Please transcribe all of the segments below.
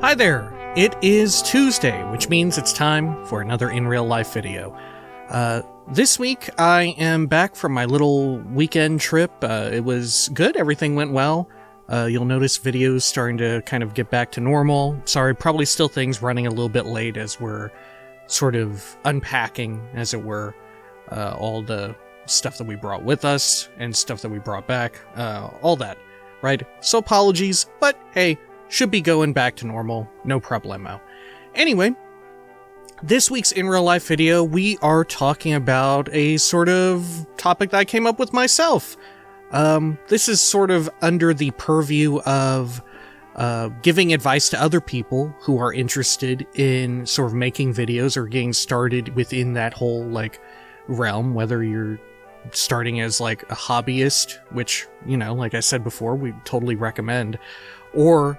Hi there! It is Tuesday, which means it's time for another in real life video. This week I am back from my little weekend trip. It was good, everything went well. You'll notice videos starting to kind of get back to normal. Sorry, probably still things running a little bit late as we're sort of unpacking, as it were, all the stuff that we brought with us and stuff that we brought back, all that, right? So apologies, but hey, should be going back to normal, no problemo. Anyway, this week's in real life video, we are talking about a sort of topic that I came up with myself. This is sort of under the purview of giving advice to other people who are interested in sort of making videos or getting started within that whole, like, realm, whether you're starting as, like, a hobbyist, which, you know, like I said before, we totally recommend, or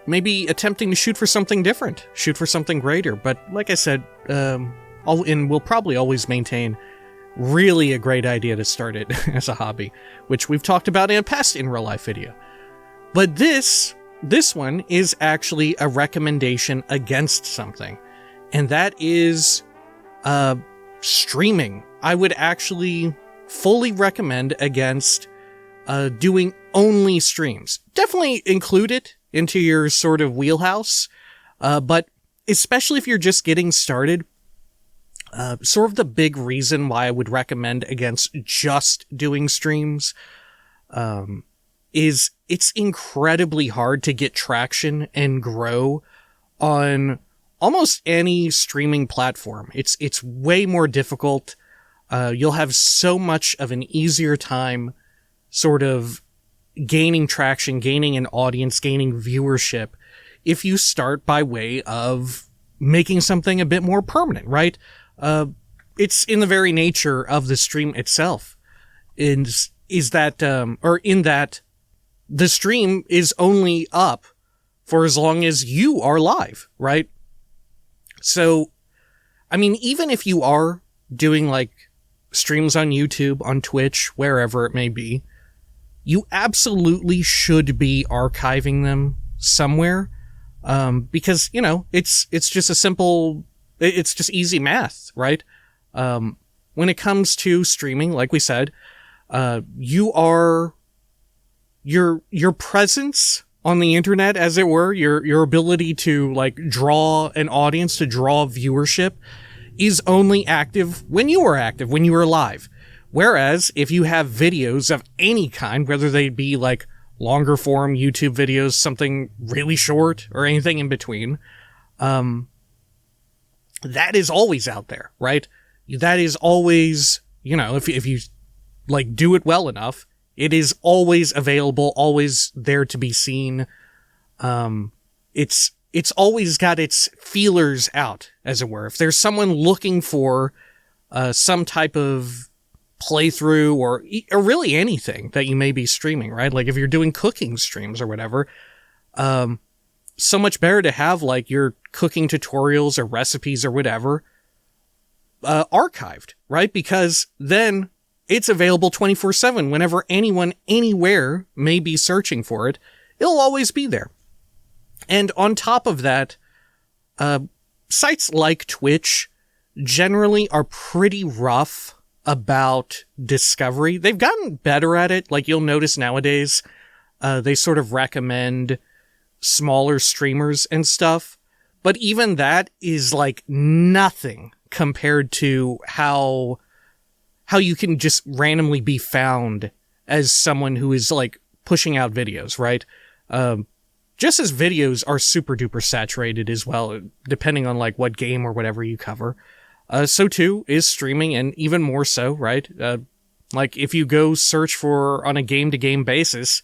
maybe attempting to shoot for something different, shoot for something greater. But like I said, and we'll probably always maintain, really a great idea to start it as a hobby, which we've talked about in a past in real life video. But this one is actually a recommendation against something, and that is streaming. I would actually fully recommend against doing only streams. Definitely include it into your sort of wheelhouse, but especially if you're just getting started, sort of the big reason why I would recommend against just doing streams is it's incredibly hard to get traction and grow on almost any streaming platform. It's way more difficult. You'll have so much of an easier time sort of gaining traction, gaining an audience, gaining viewership if you start by way of making something a bit more permanent, right? It's in the very nature of the stream itself, in that the stream is only up for as long as you are live, right? So, I mean, even if you are doing like streams on YouTube, on Twitch, wherever it may be, you absolutely should be archiving them somewhere, because, you know, it's just it's just easy math, right? When it comes to streaming, like we said, your presence on the internet, as it were, your ability to, like, draw an audience, to draw viewership, is only active when you are active, when you are live. Whereas, if you have videos of any kind, whether they be, like, longer form YouTube videos, something really short, or anything in between, that is always out there, right? That is always, you know, if you, like, do it well enough, it is always available, always there to be seen. It's always got its feelers out, as it were. If there's someone looking for some type of playthrough or really anything that you may be streaming, right? Like if you're doing cooking streams or whatever, so much better to have like your cooking tutorials or recipes or whatever archived, right? Because then it's available 24/7 whenever anyone anywhere may be searching for it. It'll always be there. And on top of that, sites like Twitch generally are pretty rough about discovery. They've gotten better at it. Like you'll notice nowadays, they sort of recommend smaller streamers and stuff. But even that is like nothing compared to how you can just randomly be found as someone who is like pushing out videos, right? Just as videos are super duper saturated as well, depending on like what game or whatever you cover. So too is streaming, and even more so, right? Like if you go search for on a game-to-game basis,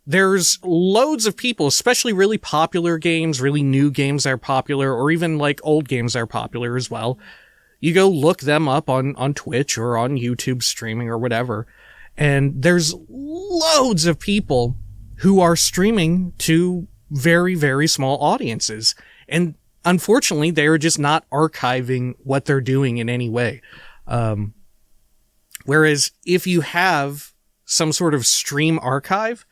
there's loads of people, especially really popular games, really new games that are popular, or even like old games that are popular as well. You go look them up on Twitch or on YouTube streaming or whatever, and there's loads of people who are streaming to very, very small audiences. And unfortunately, they're just not archiving what they're doing in any way. Whereas if you have some sort of stream archive,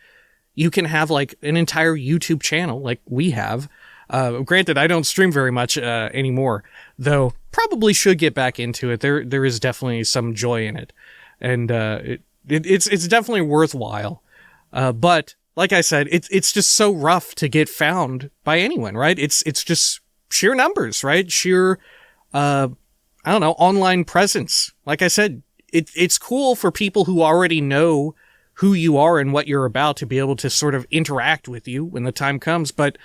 you can have like an entire YouTube channel like we have. Granted, I don't stream very much anymore, though probably should get back into it. There is definitely some joy in it, and it's definitely worthwhile. But like I said, it's just so rough to get found by anyone, right? It's just sheer numbers, right? Sheer I don't know, online presence. Like I said, it's cool for people who already know who you are and what you're about to be able to sort of interact with you when the time comes, but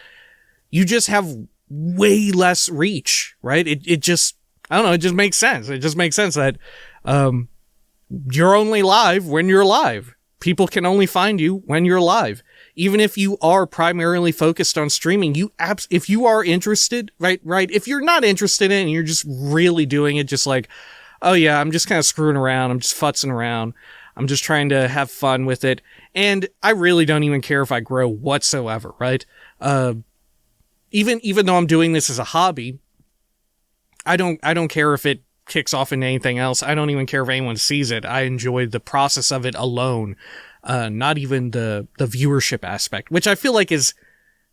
you just have way less reach, right? It just, I don't know, it just makes sense. It just makes sense that you're only live when you're live. People can only find you when you're live. Even if you are primarily focused on streaming, if you are interested, right? If you're not interested in it and you're just really doing it just like, oh yeah, I'm just kind of screwing around, I'm just futzing around, I'm just trying to have fun with it, and I really don't even care if I grow whatsoever, right? Even though I'm doing this as a hobby, I don't care if it kicks off into anything else. I don't even care if anyone sees it. I enjoy the process of it alone, not even the viewership aspect, which I feel like is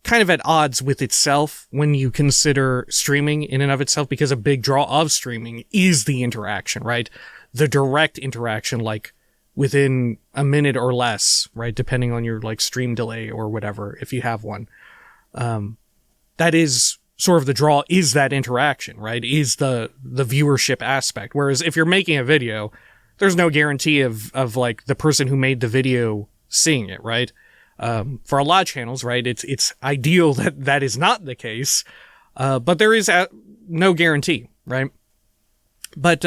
kind of at odds with itself when you consider streaming in and of itself, because a big draw of streaming is the interaction, right? The direct interaction, like within a minute or less, right? Depending on your like stream delay or whatever, if you have one. That is sort of the draw, is that interaction, right? Is the viewership aspect. Whereas if you're making a video, there's no guarantee of like the person who made the video seeing it, right? For a lot of channels, right, it's ideal that is not the case, but there is no guarantee, right? But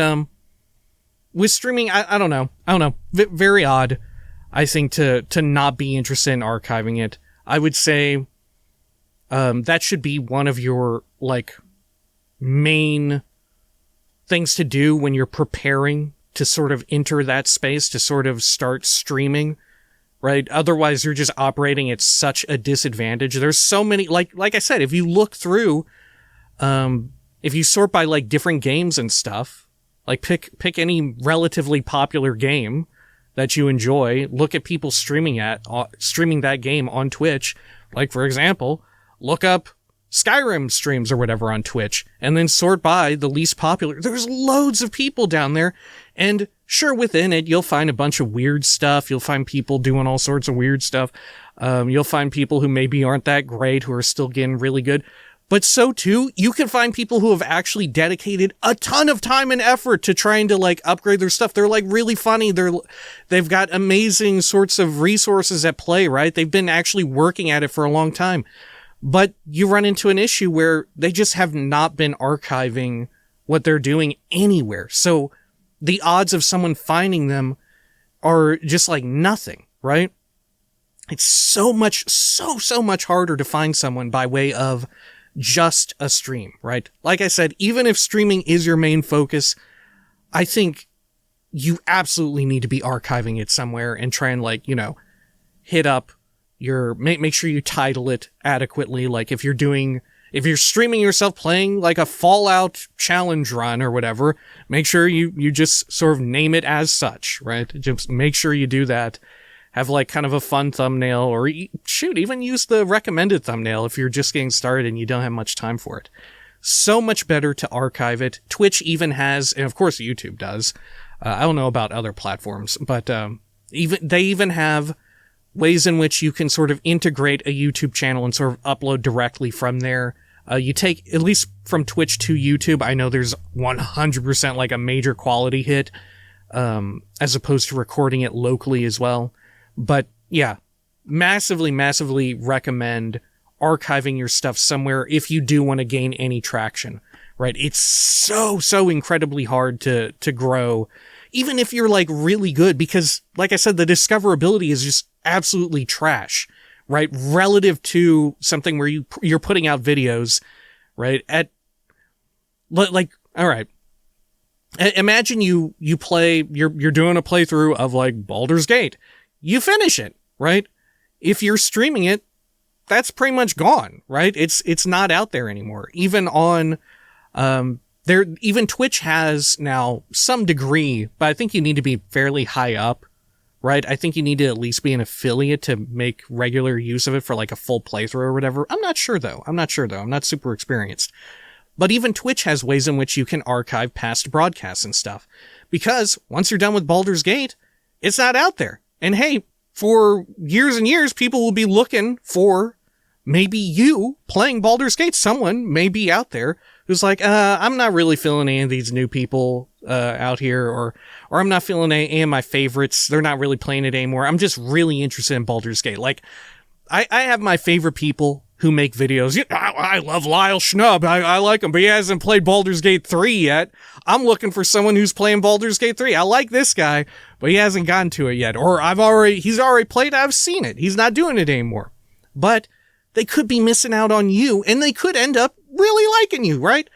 with streaming, I don't know, very odd, I think, to not be interested in archiving it. I would say that should be one of your like main things to do when you're preparing to sort of enter that space, to sort of start streaming. Right? Otherwise, you're just operating at such a disadvantage. There's so many, like I said, if you look through, if you sort by like different games and stuff, like pick any relatively popular game that you enjoy, look at people streaming that game on Twitch. Like, for example, look up Skyrim streams or whatever on Twitch, and then sort by the least popular. There's loads of people down there, and sure, within it, you'll find a bunch of weird stuff. You'll find people doing all sorts of weird stuff. You'll find people who maybe aren't that great, who are still getting really good. But so too, you can find people who have actually dedicated a ton of time and effort to trying to like upgrade their stuff. They're like really funny. They've got amazing sorts of resources at play, right? They've been actually working at it for a long time. But you run into an issue where they just have not been archiving what they're doing anywhere. So the odds of someone finding them are just like nothing, right? It's so much harder to find someone by way of just a stream, right? Like I said, even if streaming is your main focus, I think you absolutely need to be archiving it somewhere and try and like, hit up make sure you title it adequately. Like if you're streaming yourself playing like a Fallout challenge run or whatever, make sure you just sort of name it as such, right? Just make sure you do that. Have like kind of a fun thumbnail, or even use the recommended thumbnail if you're just getting started and you don't have much time for it. So much better to archive it. Twitch even has, and of course YouTube does. I don't know about other platforms, but they even have ways in which you can sort of integrate a YouTube channel and sort of upload directly from there. You take, at least from Twitch to YouTube, I know there's 100% like a major quality hit, as opposed to recording it locally as well. But yeah, massively recommend archiving your stuff somewhere if you do want to gain any traction, right? It's so incredibly hard to grow, even if you're like really good, because like I said, the discoverability is just absolutely trash, right? Relative to something where you're putting out videos, right? All right. Imagine you're doing a playthrough of like Baldur's Gate. You finish it, right? If you're streaming it, that's pretty much gone, right? It's not out there anymore. Even on, even Twitch has now some degree, but I think you need to be fairly high up, right? I think you need to at least be an affiliate to make regular use of it for like a full playthrough or whatever. I'm not sure though. I'm not super experienced. But even Twitch has ways in which you can archive past broadcasts and stuff. Because once you're done with Baldur's Gate, it's not out there. And hey, for years and years, people will be looking for maybe you playing Baldur's Gate. Someone may be out there who's like, I'm not really feeling any of these new people out here, or I'm not feeling any of my favorites. They're not really playing it anymore. I'm just really interested in Baldur's Gate. Like, I have my favorite people who make videos. I love Lyle Shnub. I like him, but he hasn't played Baldur's Gate 3 yet. I'm looking for someone who's playing Baldur's Gate 3. I like this guy, but he hasn't gotten to it yet. Or he's already played it. I've seen it. He's not doing it anymore. But they could be missing out on you, and they could end up really liking you, right?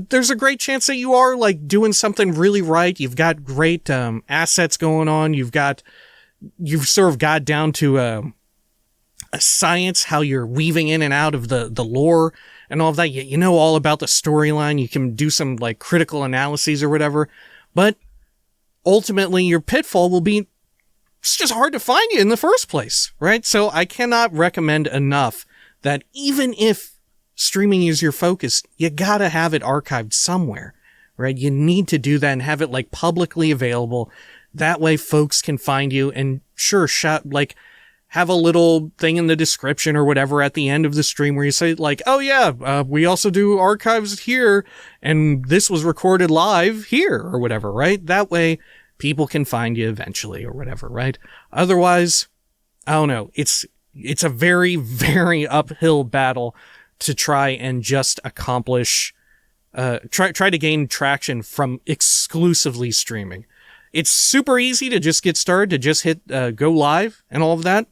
There's a great chance that you are like doing something really right. You've got great assets going on. You've sort of got down to a science, how you're weaving in and out of the lore and all of that. You know all about the storyline. You can do some like critical analyses or whatever. But ultimately, your pitfall will be it's just hard to find you in the first place, right? So I cannot recommend enough that even if streaming is your focus, you gotta have it archived somewhere, right? You need to do that and have it like publicly available. That way folks can find you and sure, have a little thing in the description or whatever at the end of the stream where you say like, oh yeah, we also do archives here and this was recorded live here or whatever, right? That way people can find you eventually or whatever, right? Otherwise, I don't know. It's a very, very uphill battle to try and just accomplish, try to gain traction from exclusively streaming. It's super easy to just get started, to just hit go live and all of that.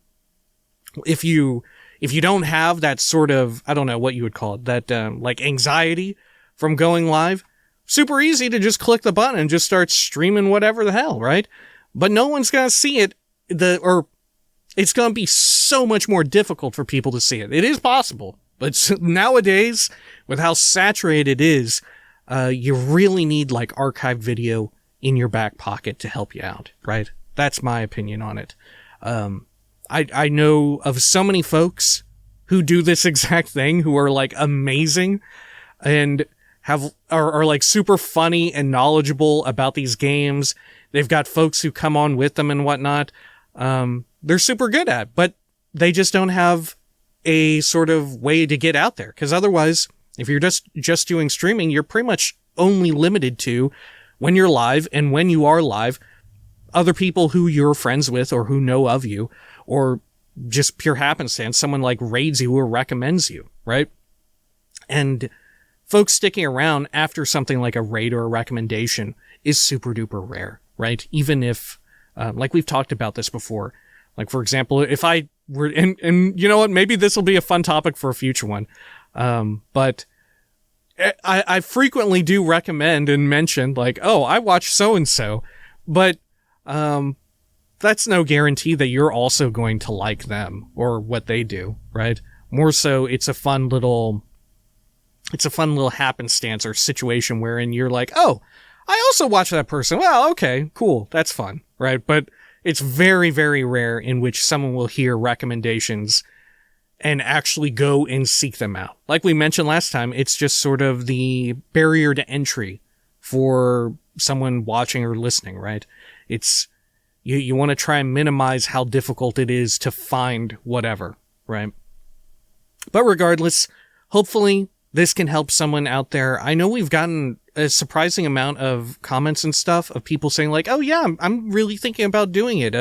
If you don't have that sort of, I don't know what you would call it, that like anxiety from going live, super easy to just click the button and just start streaming whatever the hell, right? But no one's gonna see it, or it's gonna be so much more difficult for people to see it. It is possible, but nowadays, with how saturated it is, you really need like archived video in your back pocket to help you out, right? That's my opinion on it. I know of so many folks who do this exact thing, who are like amazing and are like super funny and knowledgeable about these games. They've got folks who come on with them and whatnot. They're super good at, but they just don't have a sort of way to get out there. Because otherwise, if you're just doing streaming, you're pretty much only limited to when you're live, and when you are live, other people who you're friends with or who know of you, or just pure happenstance, someone like raids you or recommends you, right? And folks sticking around after something like a raid or a recommendation is super duper rare, right? Even if, like we've talked about this before, like for example, if I were, and you know what, maybe this will be a fun topic for a future one, but I frequently do recommend and mention like, oh, I watch so-and-so, but that's no guarantee that you're also going to like them or what they do, right? More so, it's a fun little happenstance or situation wherein you're like, oh, I also watch that person. Well, okay, cool. That's fun, right? But it's very, very rare in which someone will hear recommendations and actually go and seek them out. Like we mentioned last time, it's just sort of the barrier to entry for someone watching or listening, right? It's, you want to try and minimize how difficult it is to find whatever, right? But regardless, hopefully this can help someone out there. I know we've gotten a surprising amount of comments and stuff of people saying like, oh yeah, I'm really thinking about doing it,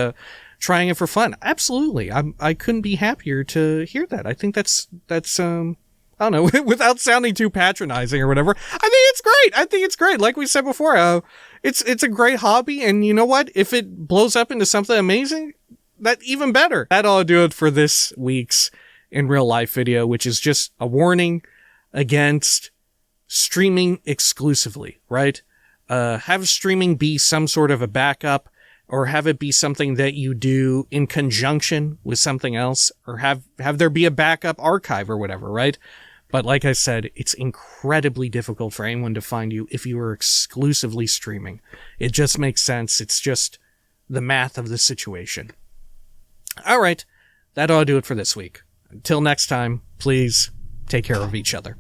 trying it for fun. Absolutely. I couldn't be happier to hear that. I think that's, I don't know, without sounding too patronizing or whatever. I think it's great. Like we said before, it's a great hobby. And you know what? If it blows up into something amazing, that even better. That'll do it for this week's In Real Life video, which is just a warning against streaming exclusively, right? Have streaming be some sort of a backup, or have it be something that you do in conjunction with something else, or have there be a backup archive or whatever, right? But like I said, it's incredibly difficult for anyone to find you if you are exclusively streaming. It just makes sense. It's just the math of the situation. All right, that ought to do it for this week. Until next time, please take care of each other.